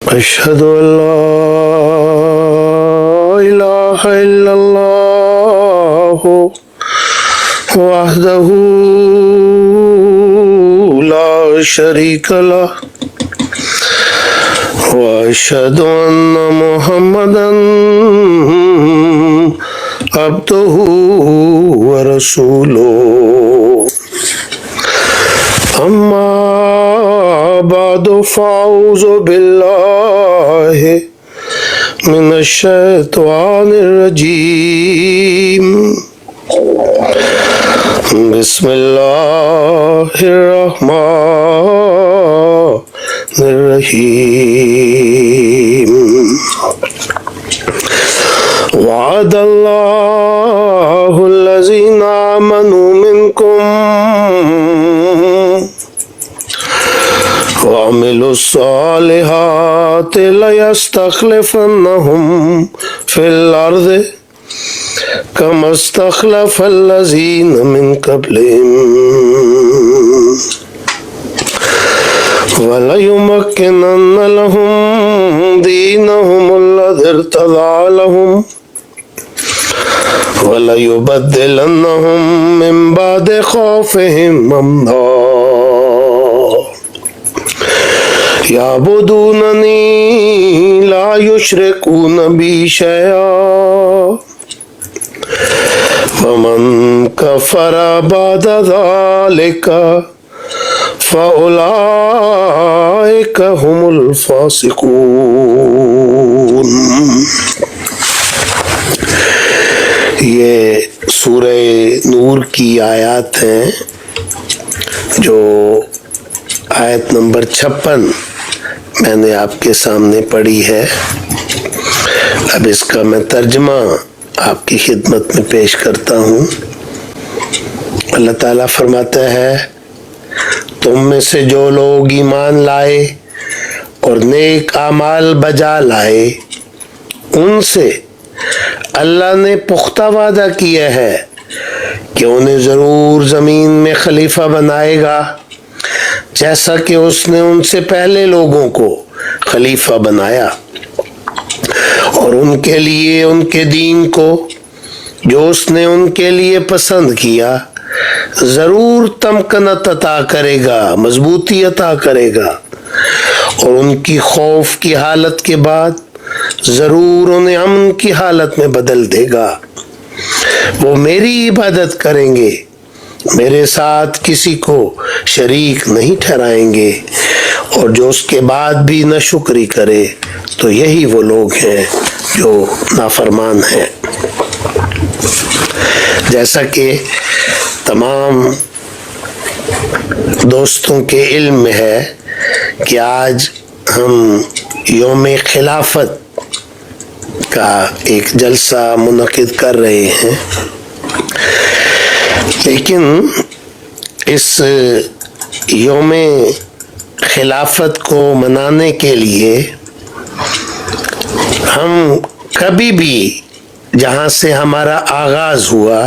أشهد أن لا إله إلا الله وحده لا شريك له وأشهد أن محمدا عبده ورسوله أما بعد فأعوذ بالله من الشيطان الرجيم بسم الله الرحمن الرحيم وعد الله الذين آمنوا منكم وعملوا الصالحات ليستخلفنهم في الأرض كما استخلف الذين من قبلهم وليمكنن لهم دينهم الذي ارتضى لهم وليبدلنهم من بعد خوفهم أمنا يعبدونني لا يشركون بي شيئا ومن كفر بعد ذلك فأولئك هم الفاسقون. یہ سورہ نور کی آیات ہیں جو آیت نمبر 56 میں نے آپ کے سامنے پڑھی ہے. اب اس کا میں ترجمہ آپ کی خدمت میں پیش کرتا ہوں. اللہ تعالیٰ فرماتا ہے تم میں سے جو لوگ ایمان لائے اور نیک اعمال بجا لائے ان سے اللہ نے پختہ وعدہ کیا ہے کہ انہیں ضرور زمین میں خلیفہ بنائے گا جیسا کہ اس نے ان سے پہلے لوگوں کو خلیفہ بنایا اور ان کے لیے ان کے دین کو جو اس نے ان کے لیے پسند کیا ضرور تمکنت عطا کرے گا، مضبوطی عطا کرے گا، اور ان کی خوف کی حالت کے بعد ضرور انہیں امن کی حالت میں بدل دے گا. وہ میری عبادت کریں گے، میرے ساتھ کسی کو شریک نہیں ٹھہرائیں گے، اور جو اس کے بعد بھی نہ شکری کرے تو یہی وہ لوگ ہیں جو نافرمان ہیں. جیسا کہ تمام دوستوں کے علم میں ہے کہ آج ہم یوم خلافت کا ایک جلسہ منعقد کر رہے ہیں، لیکن اس یوم خلافت کو منانے کے لیے ہم کبھی بھی جہاں سے ہمارا آغاز ہوا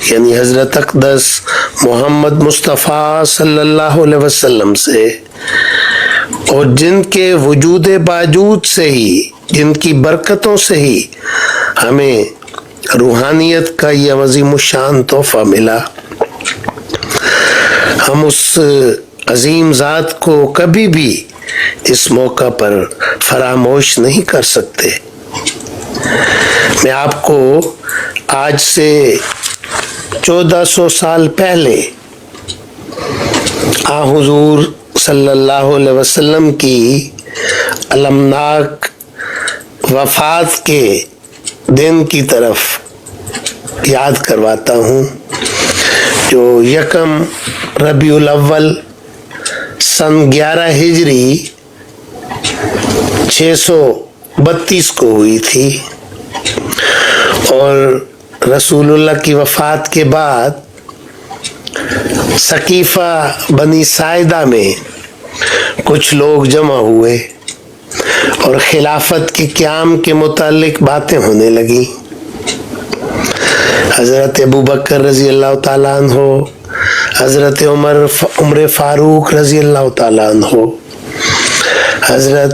یعنی حضرت اقدس محمد مصطفیٰ صلی اللہ علیہ وسلم سے، اور جن کے وجود باوجود سے ہی، جن کی برکتوں سے ہی ہمیں روحانیت کا یہ عظیم الشان تحفہ ملا، ہم اس عظیم ذات کو کبھی بھی اس موقع پر فراموش نہیں کر سکتے. میں آپ کو آج سے 1400 سال پہلے حضور صلی اللہ علیہ وسلم کی المناک وفات کے دن کی طرف یاد کرواتا ہوں، جو 1 ربیع الاول سن 11 ہجری 632 کو ہوئی تھی، اور رسول اللہ کی وفات کے بعد ثقیفہ بنی ساعدہ میں کچھ لوگ جمع ہوئے اور خلافت کے قیام کے متعلق باتیں ہونے لگیں. حضرت ابوبکر رضی اللہ تعالیٰ عنہ، حضرت عمر فاروق رضی اللہ تعالیٰ عنہ، حضرت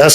10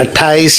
28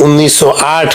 1908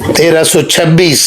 1326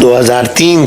2003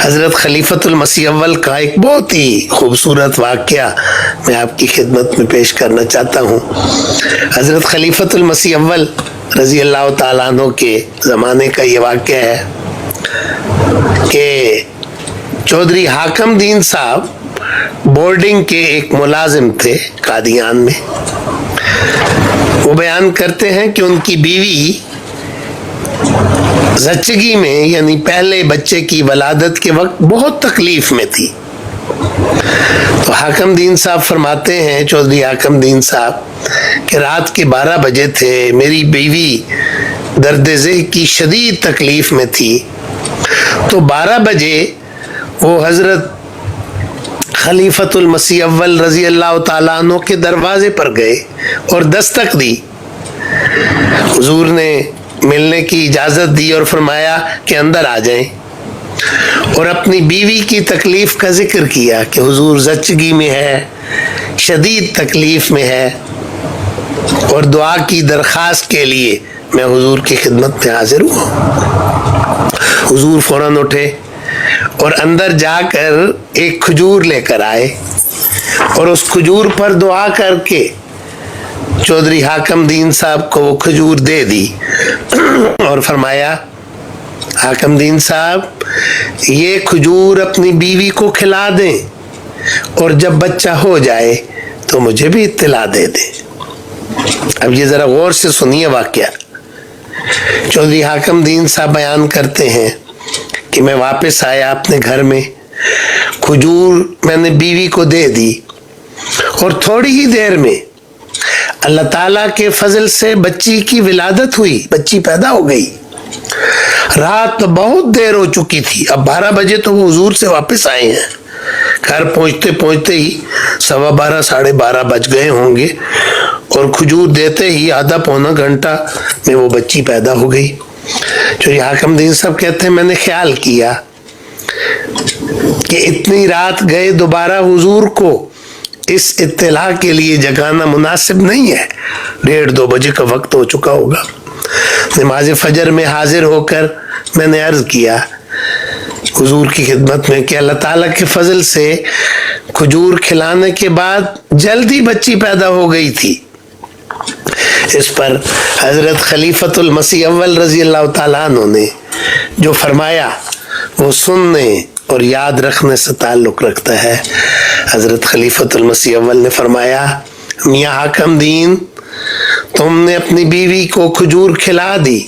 حضرت خلیفۃ المسیح اول کا ایک بہت ہی خوبصورت واقعہ میں آپ کی خدمت میں پیش کرنا چاہتا ہوں۔ حضرت خلیفۃ المسیح اول رضی اللہ تعالیٰ عنہ کے زمانے کا یہ واقعہ ہے کہ چودھری حاکم دین صاحب بورڈنگ کے ایک ملازم تھے قادیان میں۔ وہ بیان کرتے ہیں کہ ان کی بیوی زچگی میں یعنی پہلے بچے کی ولادت کے وقت بہت تکلیف میں تھی۔ تو حاکم دین صاحب فرماتے ہیں، چودھری حاکم دین صاحب، کہ رات کے 12 بجے تھے، میری بیوی درد ذہ کی شدید تکلیف میں تھی۔ تو 12 بجے وہ حضرت خلیفۃ المسیح اول رضی اللہ تعالیٰ عنہ کے دروازے پر گئے اور دستک دی۔ حضور نے ملنے کی اجازت دی اور فرمایا کہ اندر آ جائیں، اور اپنی بیوی کی تکلیف کا ذکر کیا کہ حضور زچگی میں ہے، شدید تکلیف میں ہے، اور دعا کی درخواست کے لیے میں حضور کی خدمت میں حاضر ہوں۔ حضور فوراً اٹھے اور اندر جا کر ایک کھجور لے کر آئے اور اس کھجور پر دعا کر کے چودھری حاکم دین صاحب کو وہ کھجور دے دی اور فرمایا، حاکم دین صاحب یہ کھجور اپنی بیوی کو کھلا دیں اور جب بچہ ہو جائے تو مجھے بھی اطلاع دے دیں۔ اب یہ ذرا غور سے سنیے واقعہ۔ چودھری حاکم دین صاحب بیان کرتے ہیں کہ میں واپس آیا اپنے گھر میں، کھجور میں نے بیوی کو دے دی، اور تھوڑی ہی دیر میں اللہ تعالیٰ کے فضل سے بچی کی ولادت ہوئی، بچی پیدا ہو گئی۔ رات بہت دیر ہو چکی تھی، اب 12 بجے تو وہ حضور سے واپس آئے ہیں، گھر پہنچتے پہنچتے ہی 12:15 ساڑھے 12 بج گئے ہوں گے، اور کھجور دیتے ہی آدھا پونا گھنٹہ میں وہ بچی پیدا ہو گئی۔ جو یہ حاکم دین صاحب کہتے ہیں، میں نے خیال کیا کہ اتنی رات گئے دوبارہ حضور کو اس اطلاع کے لیے جگانا مناسب نہیں ہے، 1:30-2 بجے کا وقت ہو چکا ہوگا۔ نماز فجر میں حاضر ہو کر میں نے عرض کیا حضور کی خدمت میں کہ اللہ تعالیٰ کے فضل سے کھجور کھلانے کے بعد جلدی بچی پیدا ہو گئی تھی۔ اس پر حضرت خلیفۃ المسیح اول رضی اللہ تعالیٰ عنہ نے جو فرمایا وہ سننے اور یاد رکھنے سے تعلق رکھتا ہے۔ حضرت خلیفۃ المسیح اول نے فرمایا، میاں حاکم دین، تم نے اپنی بیوی کو کھجور کھلا دی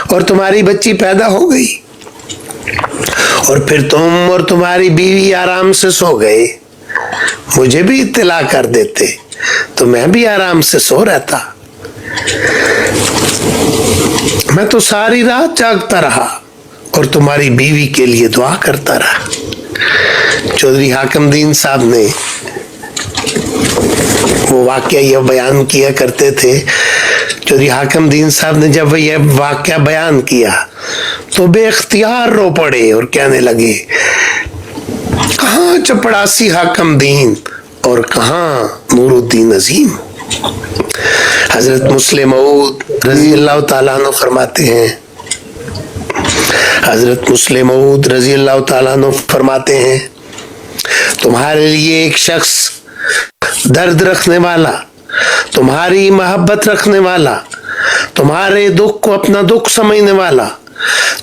اور تمہاری بچی پیدا ہو گئی، اور پھر تم اور تمہاری بیوی آرام سے سو گئے۔ مجھے بھی اطلاع کر دیتے تو میں بھی آرام سے سو رہتا۔ میں تو ساری رات جاگتا رہا اور تمہاری بیوی کے لیے دعا کرتا رہا۔ چودھری حاکم دین صاحب نے وہ واقعہ یہ بیان کیا کرتے تھے۔ چودھری حاکم دین صاحب نے جب یہ واقعہ بیان کیا تو بے اختیار رو پڑے اور کہنے لگے، کہاں چپڑاسی حاکم دین اور کہاں نور الدین عظیم۔ حضرت مسلم موعود رضی اللہ تعالیٰ عنہ فرماتے ہیں، حضرت مسلم موعود رضی اللہ تعالیٰ عنہ فرماتے ہیں، تمہارے لیے ایک شخص درد رکھنے والا، تمہاری محبت رکھنے والا، تمہارے دکھ کو اپنا دکھ سمجھنے والا،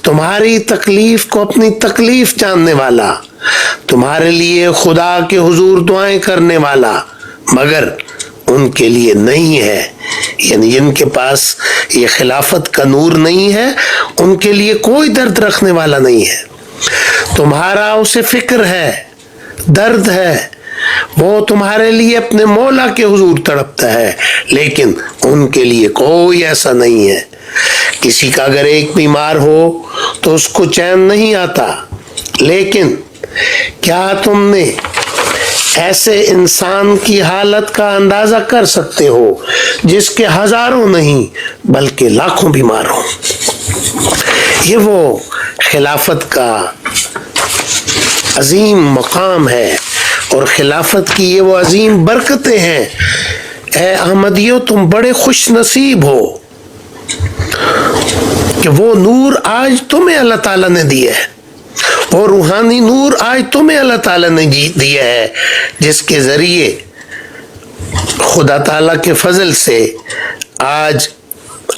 تمہاری تکلیف کو اپنی تکلیف جاننے والا، تمہارے لیے خدا کے حضور دعائیں کرنے والا، مگر ان کے لیے نہیں ہے، یعنی جن کے پاس یہ خلافت کا نور نہیں ہے ان کے لیے کوئی درد رکھنے والا نہیں ہے۔ تمہارا اسے فکر ہے، درد ہے، وہ تمہارے لیے اپنے مولا کے حضور تڑپتا ہے، لیکن ان کے لیے کوئی ایسا نہیں ہے۔ کسی کا اگر ایک بیمار ہو تو اس کو چین نہیں آتا، لیکن کیا تم نے ایسے انسان کی حالت کا اندازہ کر سکتے ہو جس کے ہزاروں نہیں بلکہ لاکھوں بیمار ہوں؟ یہ وہ خلافت کا عظیم مقام ہے اور خلافت کی یہ وہ عظیم برکتیں ہیں۔ اے احمدیو، تم بڑے خوش نصیب ہو کہ وہ نور آج تمہیں اللہ تعالیٰ نے دیا ہے۔ وہ روحانی نور آج تمہیں اللہ تعالیٰ نے دیا ہے، جس کے ذریعے خدا تعالیٰ کے فضل سے آج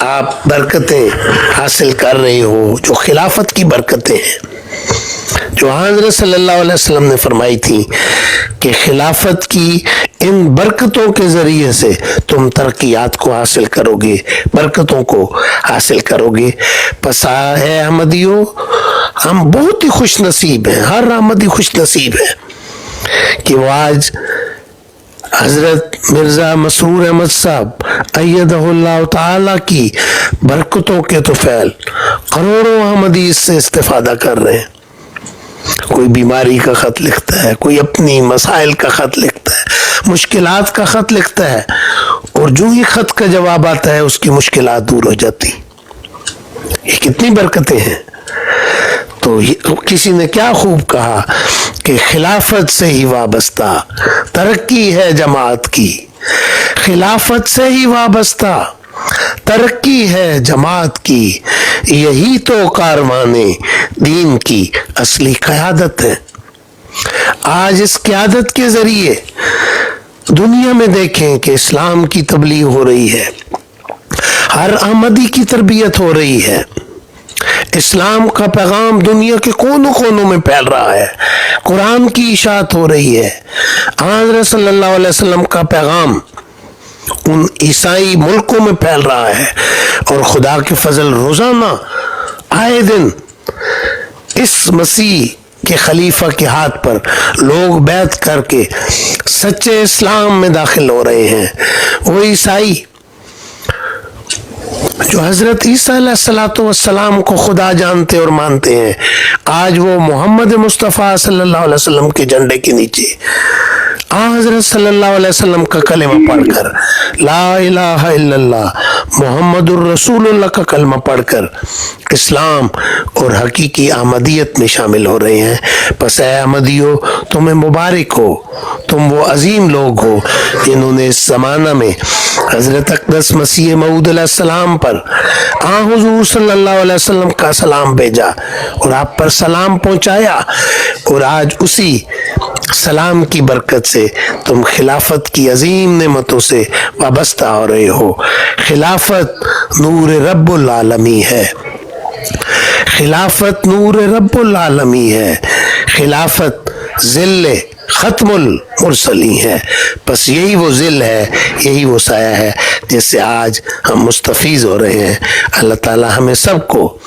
آپ برکتیں حاصل کر رہے ہو، جو خلافت کی برکتیں ہیں، جو حضرت صلی اللہ علیہ وسلم نے فرمائی تھی کہ خلافت کی ان برکتوں کے ذریعے سے تم ترقیات کو حاصل کرو گے، برکتوں کو حاصل کرو گے۔ پس ہے احمدیوں، ہم بہت ہی خوش نصیب ہیں، ہر احمدی خوش نصیب ہے کہ وہ آج حضرت مرزا مسرور احمد صاحب ایدہ اللہ تعالی کی برکتوں کے طفیل کروڑوں احمدی اس سے استفادہ کر رہے ہیں۔ کوئی بیماری کا خط لکھتا ہے، کوئی اپنی مسائل کا خط لکھتا ہے، مشکلات کا خط لکھتا ہے، اور جو ہی خط کا جواب آتا ہے اس کی مشکلات دور ہو جاتی۔ یہ کتنی برکتیں ہیں۔ تو کسی نے کیا خوب کہا کہ خلافت سے ہی وابستہ ترقی ہے جماعت کی، خلافت سے ہی وابستہ ترقی ہے جماعت کی، یہی تو کاروان دین کی اصلی قیادت ہے۔ آج اس قیادت کے ذریعے دنیا میں دیکھیں کہ اسلام کی تبلیغ ہو رہی ہے، ہر احمدی کی تربیت ہو رہی ہے، اسلام کا پیغام دنیا کے کونوں کونوں میں پھیل رہا ہے، قرآن کی اشاعت ہو رہی ہے، حضرت صلی اللہ علیہ وسلم کا پیغام ان عیسائی ملکوں میں پھیل رہا ہے، اور خدا کے فضل روزانہ آئے دن اس مسیح کے خلیفہ کے ہاتھ پر لوگ بیعت کر کے سچے اسلام میں داخل ہو رہے ہیں۔ وہ عیسائی جو حضرت عیسیٰ علیہ السلام کو خدا جانتے اور مانتے ہیں، آج وہ محمد مصطفیٰ صلی اللہ علیہ وسلم کے جھنڈے کے نیچے حضرت صلی اللہ علیہ وسلم کا کلمہ پڑھ کر، لا الہ الا اللہ محمد الرسول اللہ کا کلمہ پڑھ کر اسلام اور حقیقی احمدیت میں شامل ہو رہے ہیں۔ پس اے احمدیو، تمہیں مبارک ہو، تم وہ عظیم لوگ ہو جنہوں نے اس زمانہ میں حضرت اقدس مسیح موعود علیہ السلام پر حضور صلی اللہ علیہ وسلم کا سلام بھیجا اور آپ پر سلام پہنچایا، اور آج اسی سلام کی برکت سے تم خلافت کی عظیم نعمتوں سے وابستہ ہو رہے ہو۔ خلافت نور رب العالمین ہے، خلافت نور رب العالمین ہے، خلافت ظل ختم المرسلین ہے۔ بس یہی وہ ظل ہے، یہی وہ سایہ ہے جس سے آج ہم مستفیض ہو رہے ہیں۔ اللہ تعالی ہمیں سب کو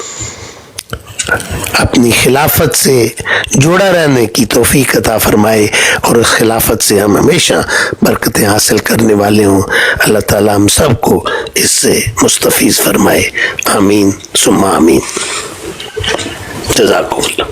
اپنی خلافت سے جڑا رہنے کی توفیق عطا فرمائے، اور اس خلافت سے ہم ہمیشہ برکتیں حاصل کرنے والے ہوں۔ اللہ تعالی ہم سب کو اس سے مستفیض فرمائے۔ آمین ثم آمین۔ جزاکم اللہ۔